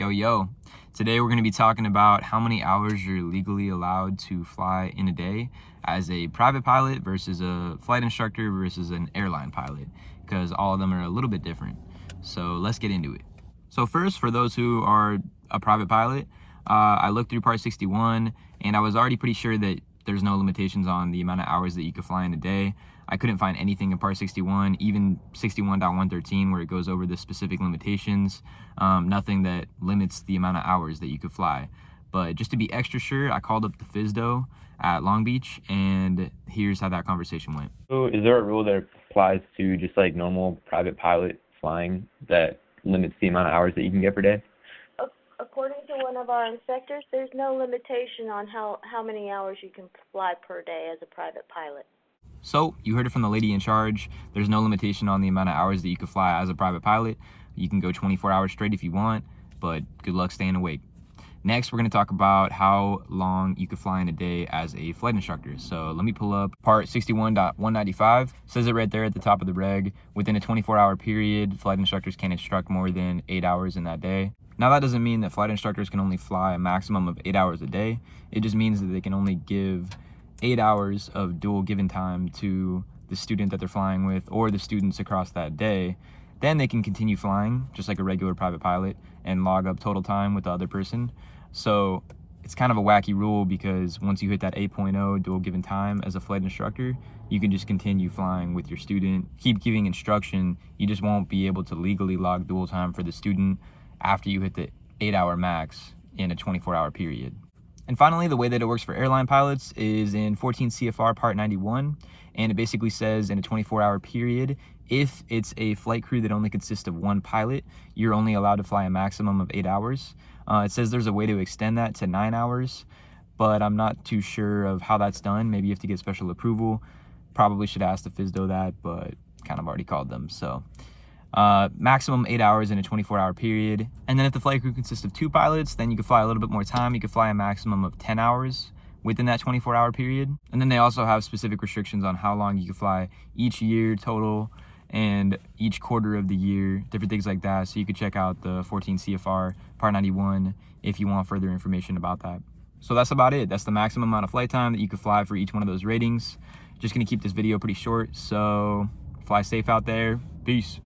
Yo, today we're going to be talking about how many hours you're legally allowed to fly in a day as a private pilot versus a flight instructor versus an airline pilot, because all of them are a little bit different. So let's get into it. So first, for those who are a private pilot, I looked through Part 61 and I was already pretty sure that there's no limitations on the amount of hours that you could fly in a day. I couldn't find anything in Part 61, even 61.113, where it goes over the specific limitations. Nothing that limits the amount of hours that you could fly. But just to be extra sure, I called up the FSDO at Long Beach, and here's how that conversation went. So is there a rule that applies to just like normal private pilot flying that limits the amount of hours that you can get per day? According to one of our inspectors, there's no limitation on how many hours you can fly per day as a private pilot. So you heard it from the lady in charge. There's no limitation on the amount of hours that you could fly as a private pilot. You can go 24 hours straight if you want, but good luck staying awake. Next, we're going to talk about how long you could fly in a day as a flight instructor. So let me pull up Part 61.195. Says it right there at the top of the reg. Within a 24-hour period, flight instructors can instruct more than 8 hours in that day. Now, that doesn't mean that flight instructors can only fly a maximum of 8 hours a day. It just means that they can only give 8 hours of dual given time to the student that they're flying with or the students across that day. Then they can continue flying just like a regular private pilot and log up total time with the other person. So it's kind of a wacky rule, because once you hit that 8.0 dual given time as a flight instructor, you can just continue flying with your student, keep giving instruction. You just won't be able to legally log dual time for the student after you hit the 8-hour max in a 24-hour period. And finally, the way that it works for airline pilots is in 14 CFR Part 91, and it basically says in a 24-hour period, if it's a flight crew that only consists of one pilot, you're only allowed to fly a maximum of 8 hours. It says there's a way to extend that to 9 hours, but I'm not too sure of how that's done. Maybe you have to get special approval. Probably should ask the FSDO that, but kind of already called them. So maximum 8 hours in a 24-hour period. And then if the flight crew consists of 2 pilots, then you can fly a little bit more time. You can fly a maximum of 10 hours within that 24-hour period. And then they also have specific restrictions on how long you can fly each year total and each quarter of the year, different things like that. So you could check out the 14 CFR Part 91 if you want further information about that. So that's about it. That's the maximum amount of flight time that you could fly for each one of those ratings. Just gonna keep this video pretty short, so fly safe out there. Peace.